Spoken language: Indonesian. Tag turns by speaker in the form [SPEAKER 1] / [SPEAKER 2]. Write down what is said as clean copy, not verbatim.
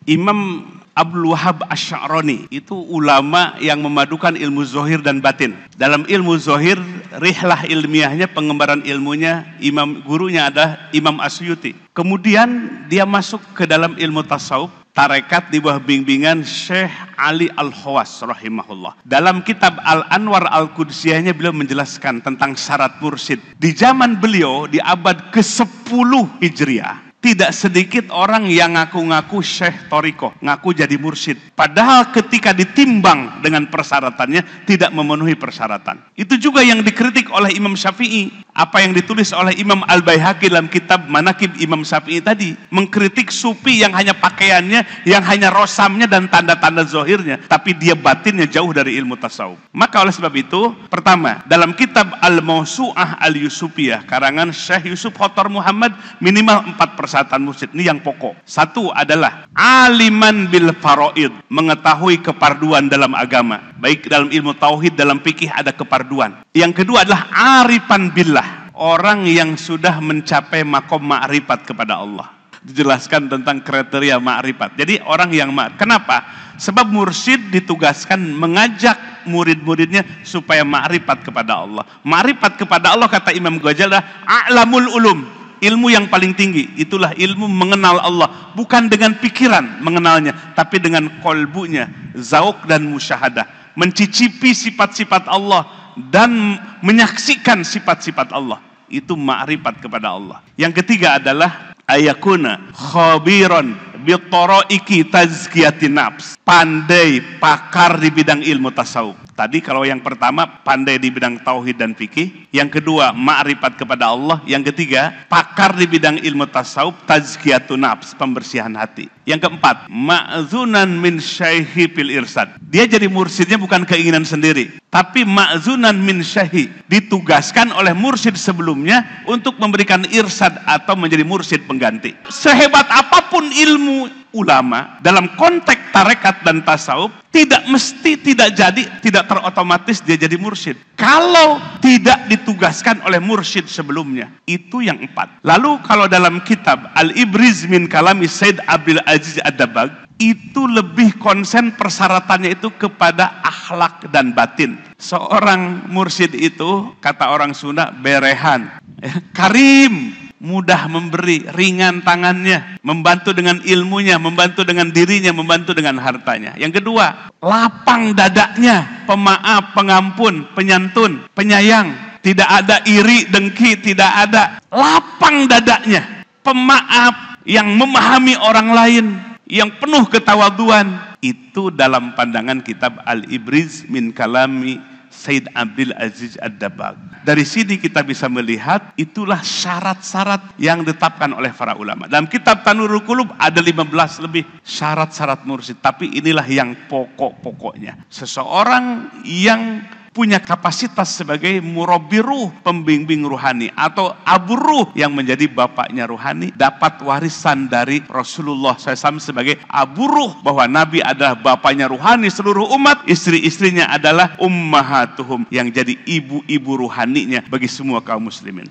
[SPEAKER 1] Imam Abdul Wahhab Asy'arani itu ulama yang memadukan ilmu zohir dan batin. Dalam ilmu zohir, rihlah ilmiahnya, pengembaraan ilmunya, gurunya adalah Imam Asyuti. Kemudian dia masuk ke dalam ilmu tasawuf, tarekat di bawah bimbingan Syekh Ali Al-Khawas rahimahullah. Dalam kitab Al-Anwar Al-Qudsiyahnya beliau menjelaskan tentang syarat mursyid. Di zaman beliau, di abad ke-10 Hijriah, tidak sedikit orang yang ngaku-ngaku syekh torikoh, ngaku jadi mursyid. Padahal ketika ditimbang dengan persyaratannya, tidak memenuhi persyaratan. Itu juga yang dikritik oleh Imam Syafi'i. Apa yang ditulis oleh Imam Al-Baihaqi dalam kitab Manaqib Imam Syafi'i tadi. Mengkritik sufi yang hanya pakaiannya, yang hanya rosamnya dan tanda-tanda zohirnya. Tapi dia batinnya jauh dari ilmu tasawuf. Maka oleh sebab itu, pertama, dalam kitab Al-Mawsu'ah Al-Yusufiyah, karangan Syekh Yusuf Khotor Muhammad, minimal 4 persyaratan mursyid. Ini yang pokok. Satu adalah aliman bil faraid, mengetahui keparduan dalam agama. Baik dalam ilmu tauhid, dalam fikih ada keparduan. Yang kedua adalah arifan billah, orang yang sudah mencapai makom ma'rifat kepada Allah. Dijelaskan tentang kriteria ma'rifat. Jadi orang yang kenapa? Sebab mursyid ditugaskan mengajak murid-muridnya supaya ma'rifat kepada Allah. Ma'rifat kepada Allah, kata Imam Ghazali, adalah a'lamul ulum, ilmu yang paling tinggi. Itulah ilmu mengenal Allah, bukan dengan pikiran mengenalnya, tapi dengan kolbunya, zauk dan musyahadah, mencicipi sifat-sifat Allah dan menyaksikan sifat-sifat Allah. Itu ma'rifat kepada Allah. Yang ketiga adalah ayakuna khabiran bitaraiki tazkiyatin nafs, pandai, pakar di bidang ilmu tasawuf. Tadi kalau yang pertama pandai di bidang tauhid dan fikih, yang kedua ma'rifat kepada Allah, yang ketiga pakar di bidang ilmu tasawuf, tazkiyatun nafs, pembersihan hati. Yang keempat, ma'zunan min syaihi fil irsad. Dia jadi mursyidnya bukan keinginan sendiri, tapi ma'zunan min syaihi, ditugaskan oleh mursyid sebelumnya untuk memberikan irsad atau menjadi mursyid pengganti. Sehebat apapun ilmu ulama dalam konteks tarekat dan tasawuf, tidak mesti, tidak terotomatis dia jadi mursyid kalau tidak ditugaskan oleh mursyid sebelumnya. Itu yang 4. Lalu kalau dalam kitab Al-Ibriz min Kalami Said Abdul Aziz Ad-Dabbagh, itu lebih konsen persyaratannya itu kepada akhlak dan batin. Seorang mursyid itu, kata orang Sunda, berehan, karim, mudah memberi, ringan tangannya, membantu dengan ilmunya, membantu dengan dirinya, membantu dengan hartanya. Yang kedua, lapang dadanya, pemaaf, pengampun, penyantun, penyayang, tidak ada iri, dengki, tidak ada. Lapang dadanya, pemaaf, yang memahami orang lain, yang penuh ketawaduan. Itu dalam pandangan kitab Al-Ibriz min Kalami Said Abdul Aziz Ad-Dabbagh. Dari sini kita bisa melihat itulah syarat-syarat yang ditetapkan oleh para ulama. Dalam kitab Tanurul Qulub ada 15 lebih syarat-syarat mursyid, tapi inilah yang pokok-pokoknya. Seseorang yang punya kapasitas sebagai murabbi ruh, pembimbing ruhani, atau abu ruh yang menjadi bapaknya ruhani, dapat warisan dari Rasulullah SAW sebagai abu ruh, bahwa Nabi adalah bapaknya ruhani seluruh umat, istri-istrinya adalah ummahatuhum, yang jadi ibu-ibu ruhaninya bagi semua kaum muslimin.